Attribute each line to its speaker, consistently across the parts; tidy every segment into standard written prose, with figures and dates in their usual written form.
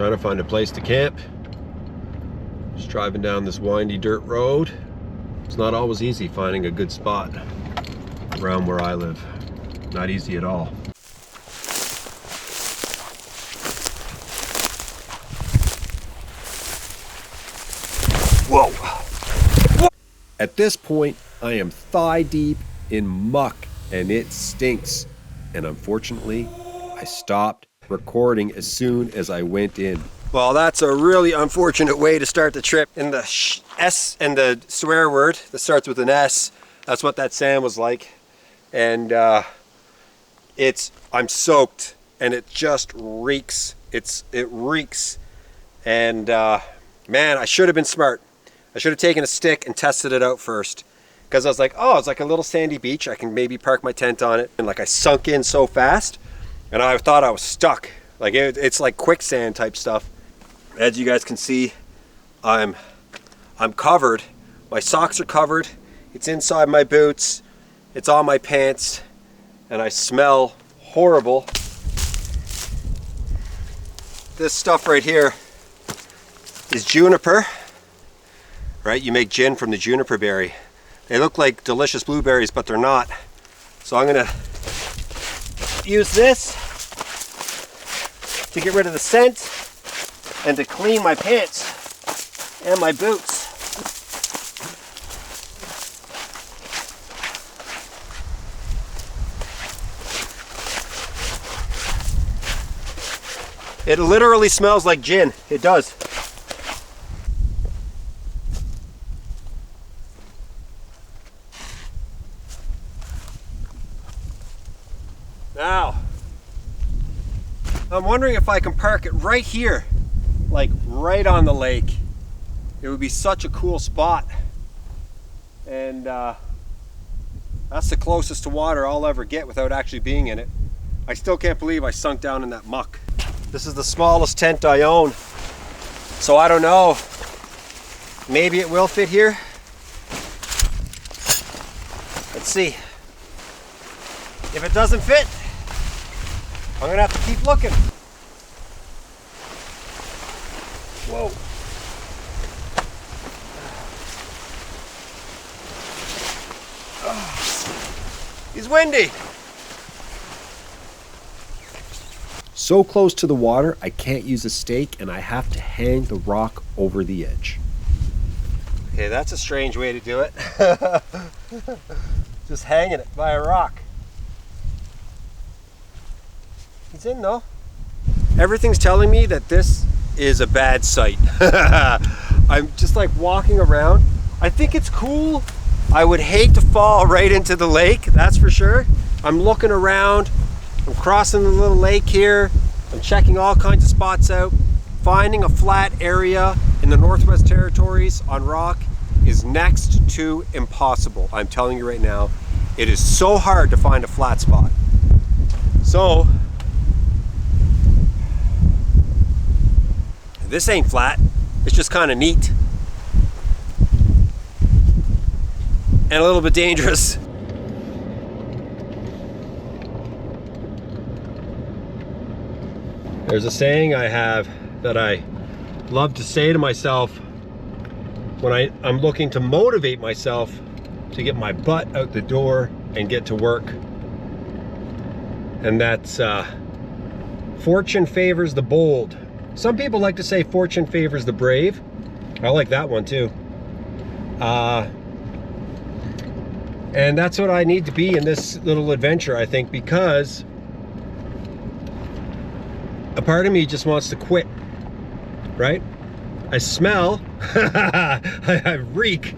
Speaker 1: Trying to find a place to camp. Just driving down this windy dirt road. It's not always easy finding a good spot around where I live. Not easy at all. Whoa! At this point, I am thigh deep in muck and it stinks. And unfortunately, I stopped recording as soon as I went in. Well, that's a really unfortunate way to start the trip. In the S and the swear word that starts with an S, that's what that sand was like. And I'm soaked and it just reeks. It reeks. And man, I should have been smart. I should have taken a stick and tested it out first. Because I was like, oh, it's like a little sandy beach. I can maybe park my tent on it. And like I sunk in so fast and I thought I was stuck. Like it's like quicksand type stuff. As you guys can see, I'm covered. My socks are covered. It's inside my boots. It's on my pants. And I smell horrible. This stuff right here is juniper. Right? You make gin from the juniper berry. They look like delicious blueberries, but they're not. So I'm gonna use this to get rid of the scent and to clean my pants and my boots. It literally smells like gin. It does. Now, I'm wondering if I can park it right here, like right on the lake. It would be such a cool spot. And that's the closest to water I'll ever get without actually being in it. I still can't believe I sunk down in that muck. This is the smallest tent I own. So I don't know. Maybe it will fit here. Let's see. If it doesn't fit, I'm gonna have to keep looking. Whoa. Oh, he's windy. So close to the water, I can't use a stake and I have to hang the rock over the edge. Okay, that's a strange way to do it. Just hanging it by a rock. He's in though. Everything's telling me that this is a bad site. I'm just like walking around. I think it's cool. I would hate to fall right into the lake, that's for sure. I'm looking around. I'm crossing the little lake here. I'm checking all kinds of spots out. Finding a flat area in the Northwest Territories on rock is next to impossible. I'm telling you right now, it is so hard to find a flat spot. So, this ain't flat, it's just kind of neat. And a little bit dangerous. There's a saying I have that I love to say to myself when I'm looking to motivate myself to get my butt out the door and get to work. And that's fortune favors the bold. Some people like to say fortune favors the brave. I like that one too. And that's what I need to be in this little adventure, I think, because a part of me just wants to quit, right? I smell, I reek,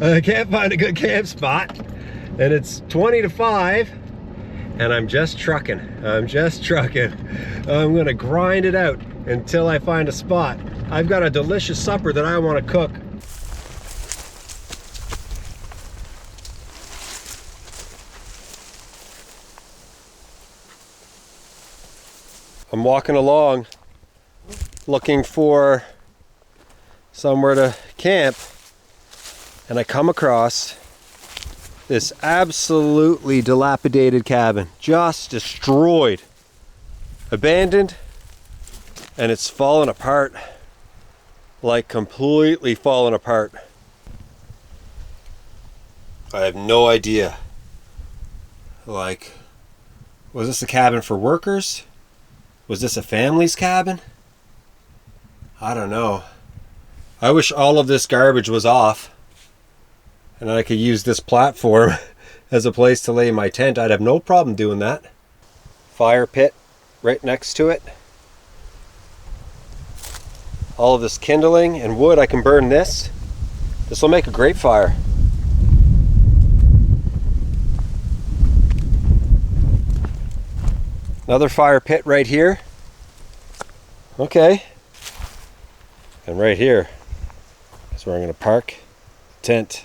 Speaker 1: I can't find a good camp spot, and it's 20 to 5, and I'm just trucking. I'm gonna grind it out until I find a spot. I've got a delicious supper that I want to cook. I'm walking along looking for somewhere to camp, and I come across this absolutely dilapidated cabin, just destroyed, abandoned, and it's fallen apart, like completely fallen apart. I have no idea. Like, was this a cabin for workers? Was this a family's cabin? I don't know. I wish all of this garbage was off and I could use this platform as a place to lay my tent. I'd have no problem doing that. Fire pit right next to it. All of this kindling and wood, I can burn this. This will make a great fire. Another fire pit right here. Okay. And right here is where I'm going to park the tent.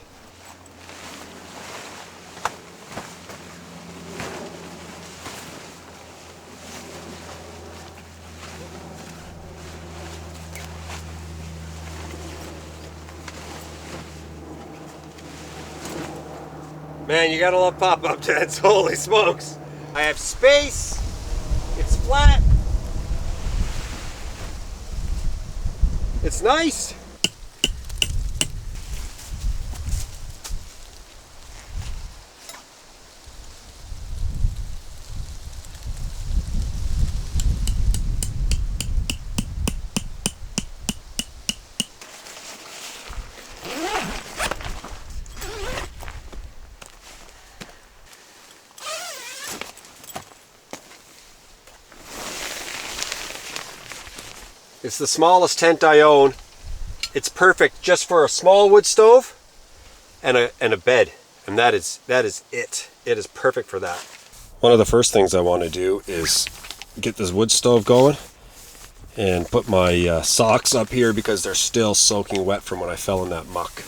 Speaker 1: Man, you gotta love pop-up tents. Holy smokes. I have space. It's flat. It's nice. It's the smallest tent I own. It's perfect just for a small wood stove and a bed. And that is it. It is perfect for that. One of the first things I want to do is get this wood stove going and put my socks up here because they're still soaking wet from when I fell in that muck.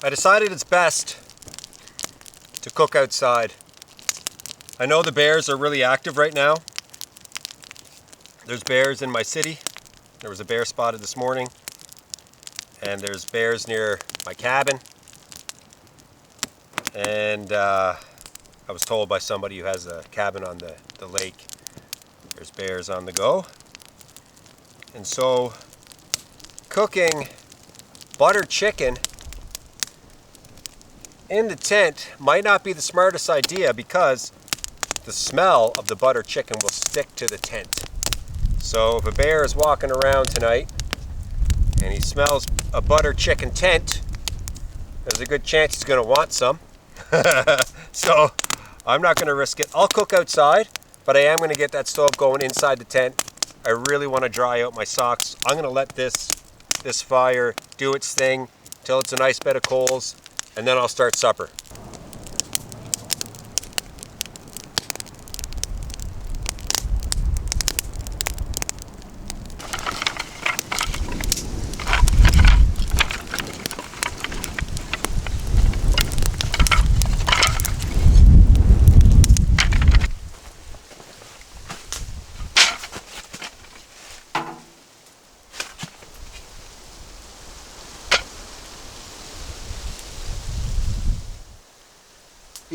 Speaker 1: I decided it's best to cook outside. I know the bears are really active right now. There's bears in my city. There was a bear spotted this morning. And there's bears near my cabin. And I was told by somebody who has a cabin on the lake, there's bears on the go. And so cooking buttered chicken in the tent might not be the smartest idea because the smell of the butter chicken will stick to the tent. So if a bear is walking around tonight and he smells a butter chicken tent, there's a good chance he's going to want some. So I'm not going to risk it. I'll cook outside, but I am going to get that stove going inside the tent. I really want to dry out my socks. I'm going to let this fire do its thing till it's a nice bed of coals, and then I'll start supper.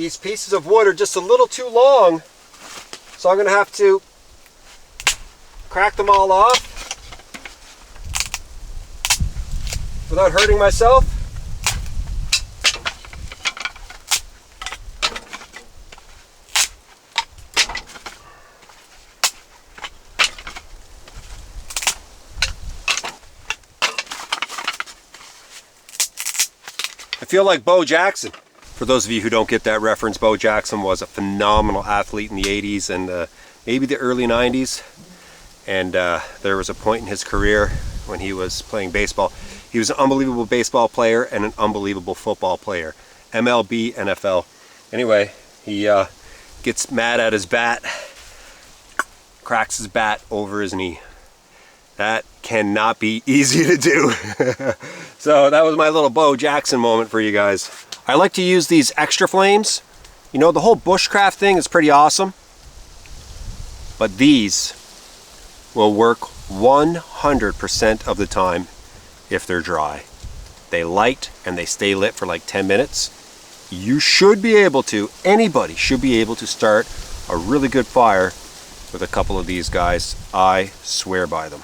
Speaker 1: these pieces of wood are just a little too long, so I'm going to have to crack them all off without hurting myself. I feel like Bo Jackson. For those of you who don't get that reference, Bo Jackson was a phenomenal athlete in the 80s and maybe the early 90s. And there was a point in his career when he was playing baseball. He was an unbelievable baseball player and an unbelievable football player. MLB, NFL. Anyway, he gets mad at his bat, cracks his bat over his knee. That cannot be easy to do. So that was my little Bo Jackson moment for you guys. I like to use these extra flames. You know, the whole bushcraft thing is pretty awesome. But these will work 100% of the time if they're dry. They light and they stay lit for like 10 minutes. You should be able to, anybody should be able to start a really good fire with a couple of these guys. I swear by them.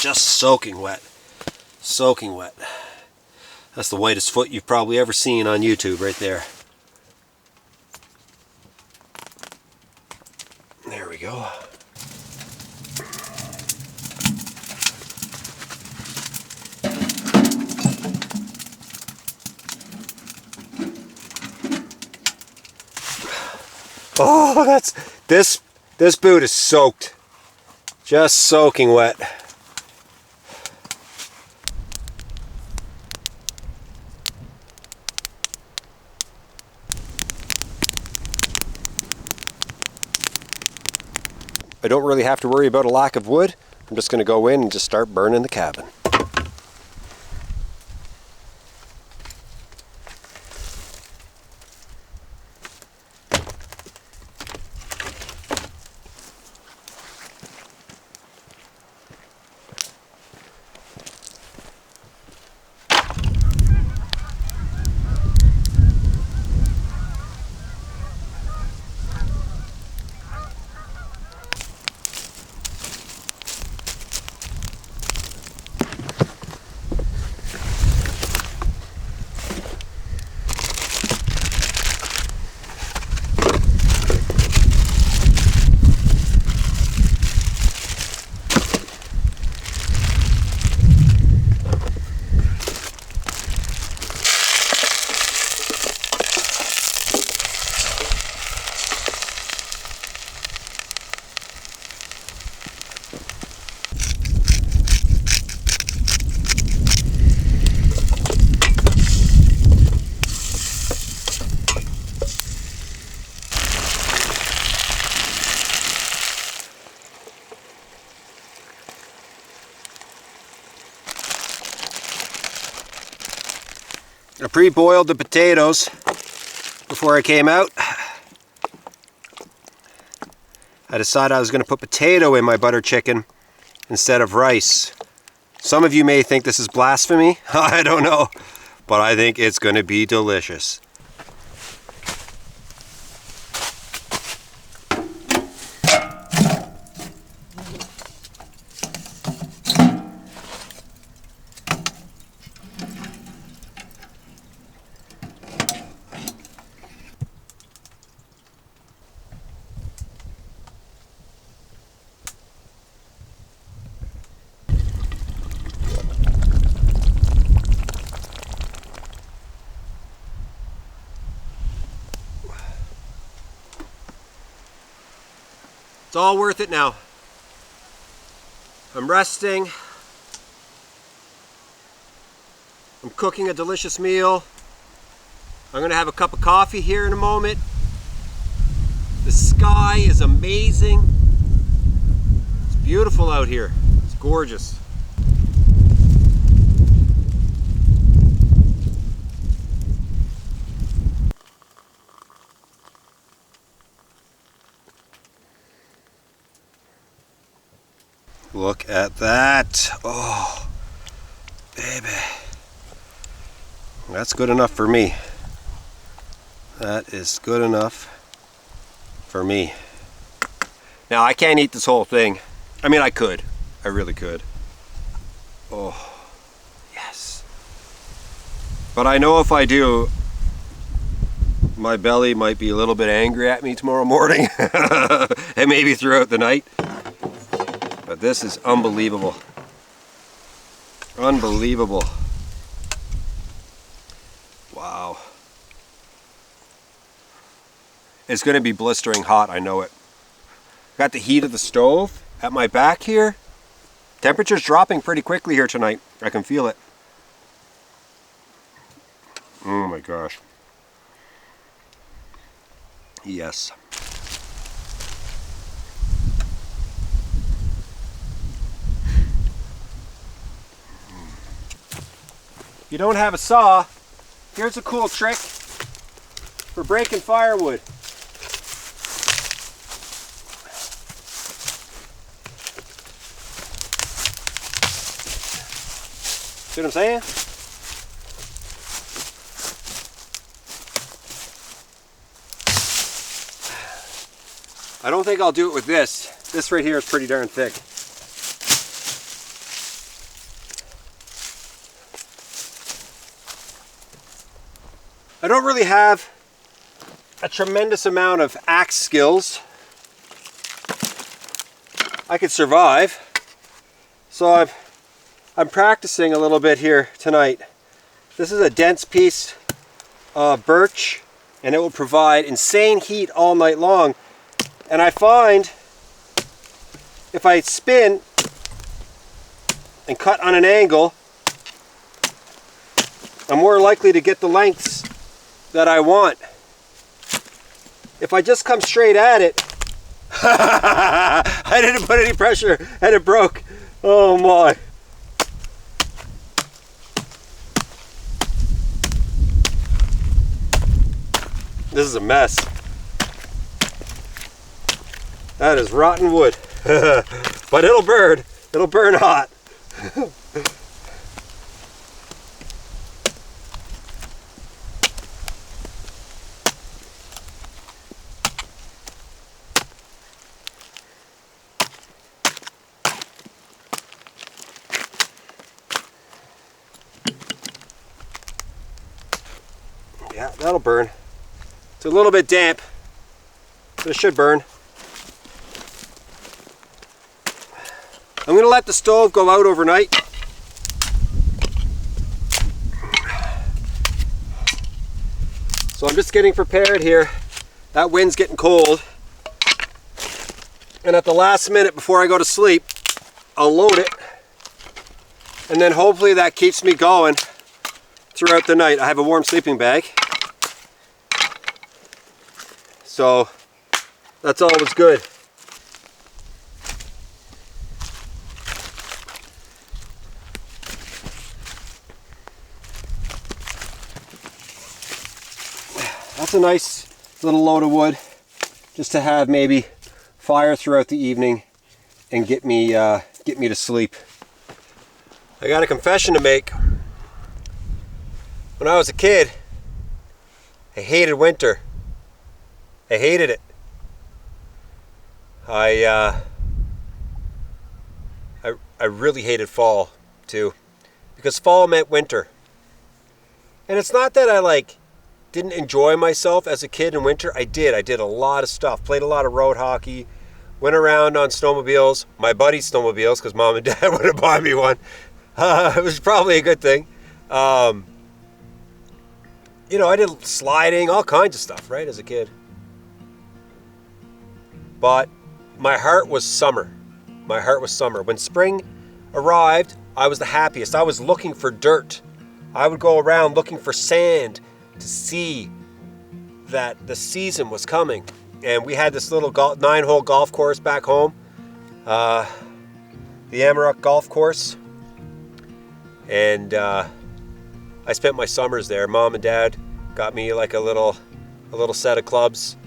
Speaker 1: Just soaking wet. Soaking wet. That's the whitest foot you've probably ever seen on YouTube right there. There we go. Oh, this boot is soaked. Just soaking wet. I don't really have to worry about a lack of wood. I'm just going to go in and just start burning the cabin. I pre-boiled the potatoes before I came out. I decided I was going to put potato in my butter chicken instead of rice. Some of you may think this is blasphemy. I don't know. But I think it's going to be delicious. It's all worth it now. I'm resting. I'm cooking a delicious meal. I'm gonna have a cup of coffee here in a moment. The sky is amazing. It's beautiful out here. It's gorgeous. Look at that. Oh, baby. That's good enough for me. That is good enough for me. Now, I can't eat this whole thing. I mean, I could. I really could. Oh, yes. But I know if I do, my belly might be a little bit angry at me tomorrow morning. And maybe throughout the night. But this is unbelievable. Unbelievable. Wow. It's going to be blistering hot, I know it. Got the heat of the stove at my back here. Temperature's dropping pretty quickly here tonight. I can feel it. Oh my gosh. Yes. If you don't have a saw, here's a cool trick for breaking firewood. See what I'm saying? I don't think I'll do it with this. This right here is pretty darn thick. I don't really have a tremendous amount of axe skills. I could survive. So I'm practicing a little bit here tonight. This is a dense piece of birch and it will provide insane heat all night long. And I find if I spin and cut on an angle, I'm more likely to get the lengths that I want. If I just come straight at it, I didn't put any pressure and it broke. Oh my. This is a mess. That is rotten wood. But it'll burn. It'll burn hot. Yeah, that'll burn. It's a little bit damp, but it should burn. I'm going to let the stove go out overnight. So I'm just getting prepared here. That wind's getting cold. And at the last minute before I go to sleep, I'll load it. And then hopefully that keeps me going throughout the night. I have a warm sleeping bag. So that's always good. That's a nice little load of wood just to have maybe fire throughout the evening and get me to sleep. I got a confession to make. When I was a kid, I hated winter. I hated it. I really hated fall too, because fall meant winter. And it's not that I didn't enjoy myself as a kid in winter. I did a lot of stuff. Played a lot of road hockey, went around on snowmobiles, my buddy's snowmobiles, because mom and dad would have bought me one. It was probably a good thing. You know, I did sliding, all kinds of stuff, right, as a kid. But my heart was summer. My heart was summer. When spring arrived, I was the happiest. I was looking for dirt. I would go around looking for sand to see that the season was coming. And we had this little 9-hole golf course back home, the Muck golf course. And I spent my summers there. Mom and Dad got me like a little set of clubs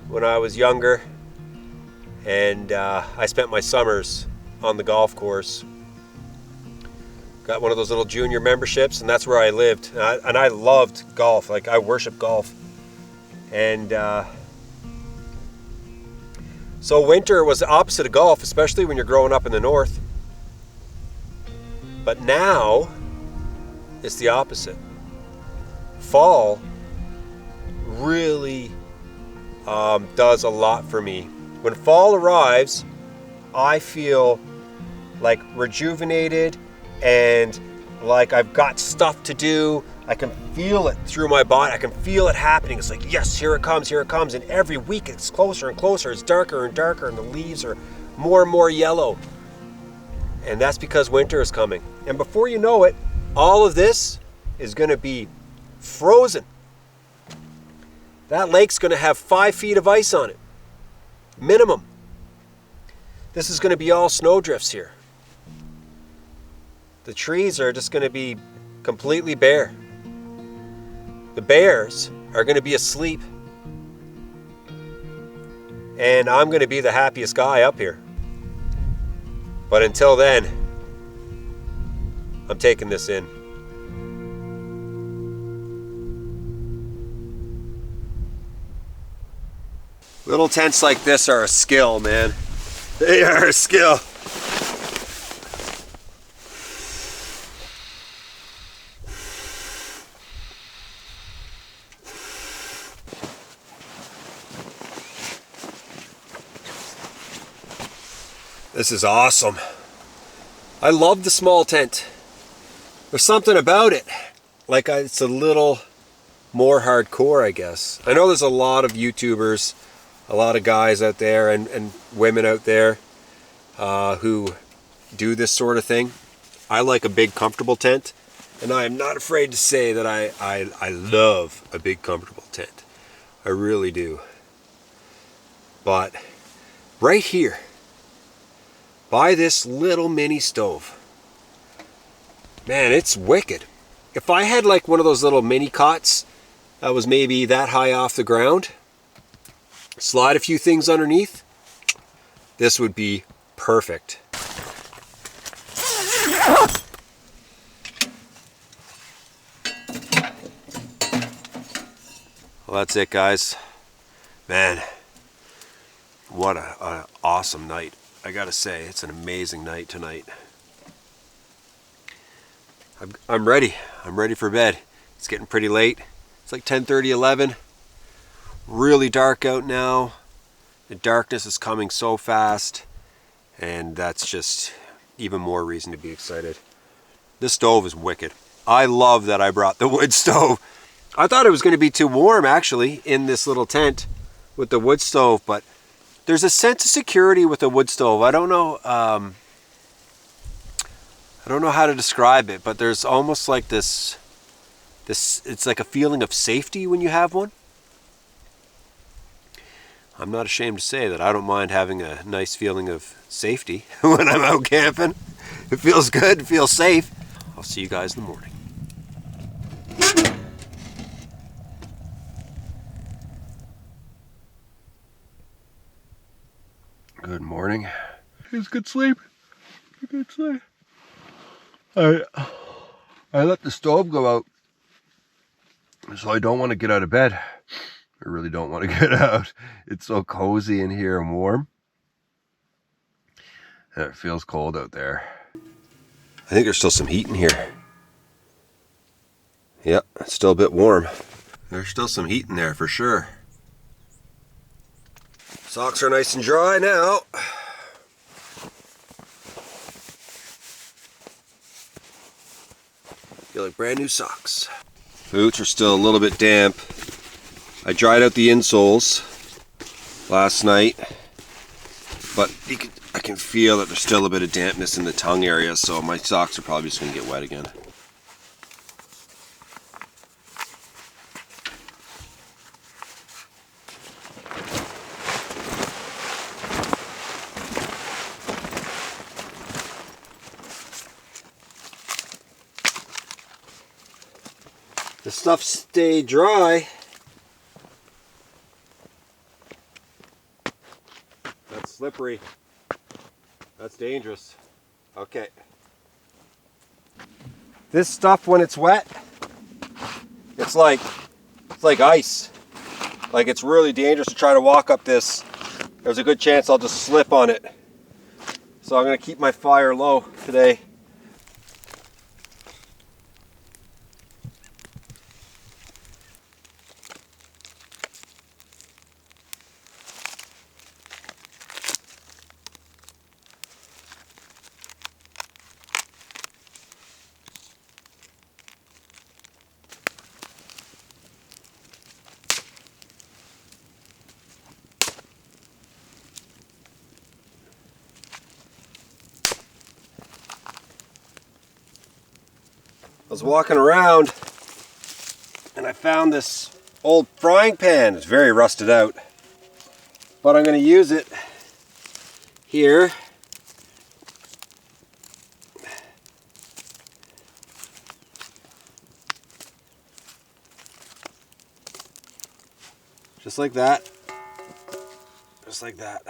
Speaker 1: when I was younger. And I spent my summers on the golf course. Got one of those little junior memberships, and that's where I lived. And I loved golf. Like, I worship golf. And so winter was the opposite of golf, especially when you're growing up in the north. But now it's the opposite. Fall really does a lot for me. When fall arrives, I feel like rejuvenated and like I've got stuff to do. I can feel it through my body. I can feel it happening. It's like, yes, here it comes, here it comes. And every week it's closer and closer. It's darker and darker, and the leaves are more and more yellow. And that's because winter is coming. And before you know it, all of this is going to be frozen. That lake's going to have 5 feet of ice on it. Minimum. This is going to be all snowdrifts here. The trees are just going to be completely bare. The bears are going to be asleep. And I'm going to be the happiest guy up here. But until then, I'm taking this in. Little tents like this are a skill, man. They are a skill. This is awesome. I love the small tent. There's something about it. Like it's a little more hardcore, I guess. I know there's a lot of YouTubers, a lot of guys out there and women out there who do this sort of thing. I like a big comfortable tent, and I am not afraid to say that I love a big comfortable tent. I really do. But right here, by this little mini stove, man, it's wicked. If I had like one of those little mini cots that was maybe that high off the ground, slide a few things underneath, this would be perfect. Well, that's it, guys. Man, what an awesome night. I gotta say, it's an amazing night tonight. I'm ready. I'm ready for bed. It's getting pretty late. It's like 10:30, 11. Really dark out now. The darkness is coming so fast, and that's just even more reason to be excited. This stove is wicked. I love that I brought the wood stove. I thought it was going to be too warm, actually, in this little tent with the wood stove, but there's a sense of security with a wood stove. I don't know how to describe it, but there's almost like this it's like a feeling of safety when you have one. I'm not ashamed to say that I don't mind having a nice feeling of safety when I'm out camping. It feels good, it feels safe. I'll see you guys in the morning. Good morning. It's good sleep. Good sleep. I let the stove go out, so I don't want to get out of bed. I really don't want to get out. It's so cozy in here and warm. And it feels cold out there. I think there's still some heat in here. Yep, it's still a bit warm. There's still some heat in there for sure. Socks are nice and dry now. Feel like brand new socks. Boots are still a little bit damp. I dried out the insoles last night. But I can feel that there's still a bit of dampness in the tongue area, so my socks are probably just going to get wet again. The stuff stayed dry. That's slippery. That's dangerous. Okay. This stuff, when it's wet, it's like ice. Like, it's really dangerous to try to walk up this. There's a good chance I'll just slip on it. So I'm going to keep my fire low today. I was walking around and I found this old frying pan. It's very rusted out, but I'm going to use it here. Just like that. Just like that.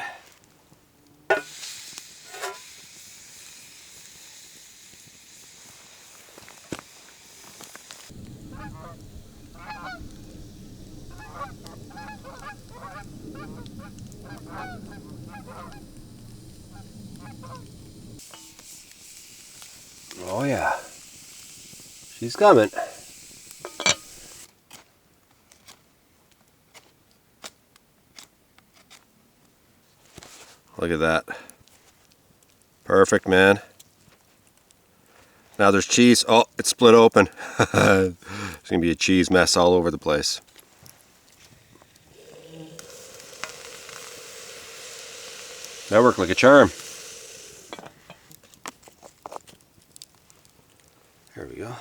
Speaker 1: Oh yeah, she's coming. Look at that. Perfect, man. Now there's cheese. Oh, it's split open. There's gonna be a cheese mess all over the place. That worked like a charm. There we go.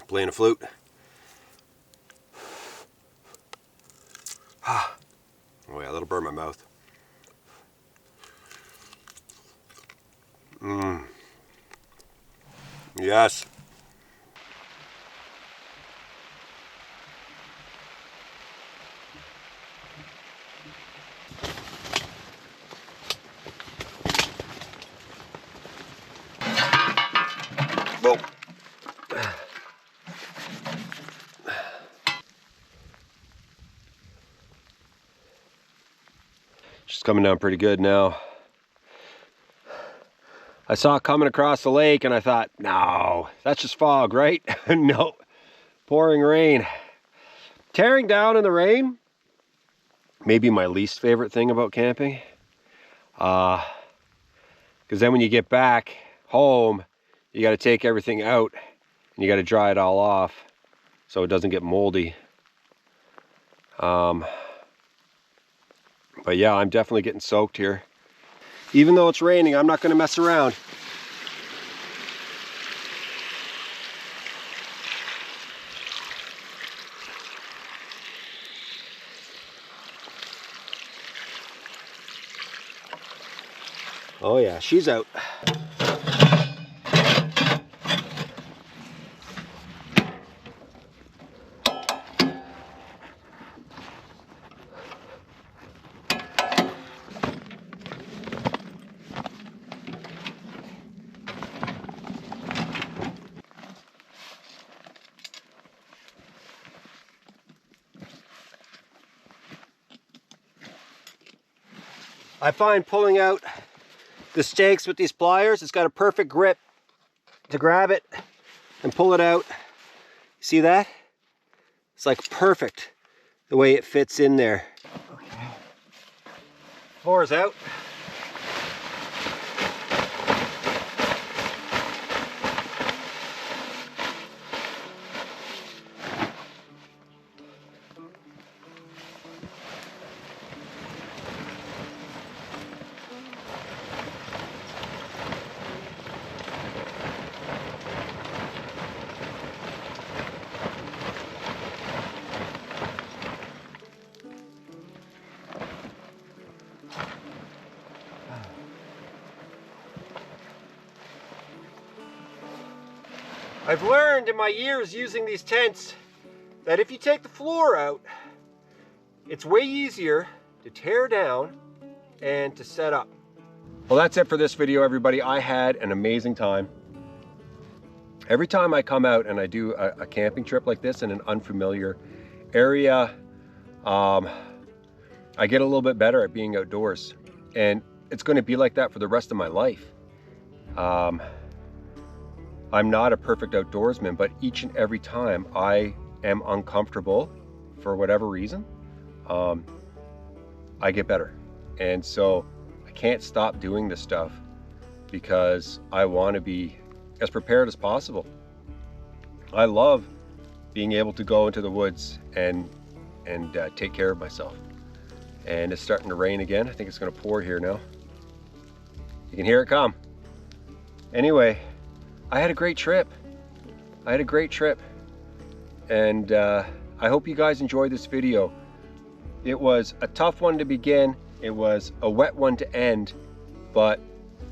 Speaker 1: Playing a flute. Oh yeah, that'll burn my mouth. Yes. Whoa. She's coming down pretty good now. I saw it coming across the lake and I thought, no, that's just fog, right? No, pouring rain. Tearing down in the rain, maybe my least favorite thing about camping. Because then when you get back home, you got to take everything out and you got to dry it all off so it doesn't get moldy. But yeah, I'm definitely getting soaked here. Even though it's raining, I'm not going to mess around. Oh yeah, she's out. I find pulling out the stakes with these pliers, it's got a perfect grip to grab it and pull it out. See that? It's like perfect the way it fits in there. Okay. Floor is out. I've learned in my years using these tents that if you take the floor out, it's way easier to tear down and to set up. Well, that's it for this video, everybody. I had an amazing time. Every time I come out and I do a camping trip like this in an unfamiliar area, I get a little bit better at being outdoors. And it's going to be like that for the rest of my life. I'm not a perfect outdoorsman, but each and every time I am uncomfortable for whatever reason, I get better. And so I can't stop doing this stuff because I want to be as prepared as possible. I love being able to go into the woods and take care of myself. And it's starting to rain again. I think it's going to pour here now. You can hear it come. Anyway, I had a great trip. And I hope you guys enjoyed this video. It was a tough one to begin. It was a wet one to end. But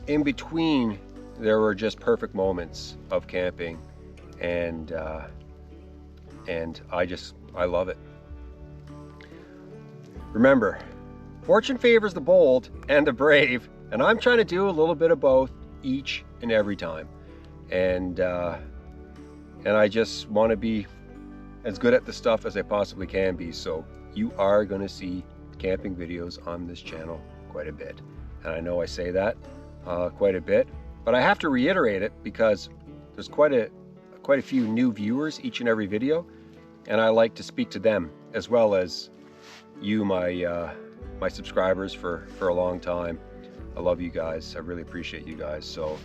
Speaker 1: in between, there were just perfect moments of camping. And I love it. Remember, fortune favors the bold and the brave. And I'm trying to do a little bit of both each and every time. And I just want to be as good at the stuff as I possibly can be. So you are going to see camping videos on this channel quite a bit. And I know I say that quite a bit, but I have to reiterate it because there's quite a few new viewers each and every video, and I like to speak to them as well as you, my subscribers for a long time. I love you guys. I really appreciate you guys. So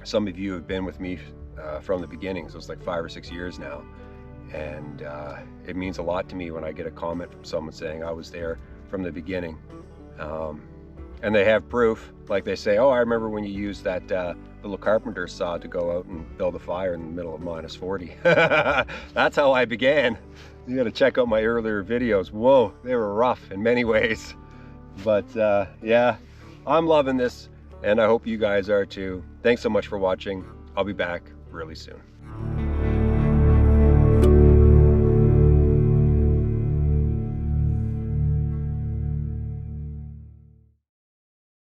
Speaker 1: some of you have been with me from the beginning, so it's like 5 or 6 years now, and it means a lot to me when I get a comment from someone saying I was there from the beginning, and they have proof. Like they say, oh, I remember when you used that little carpenter saw to go out and build a fire in the middle of -40. That's how I began. You got to check out my earlier videos. Whoa, they were rough in many ways, but yeah, I'm loving this. And I hope you guys are too. Thanks so much for watching. I'll be back really soon.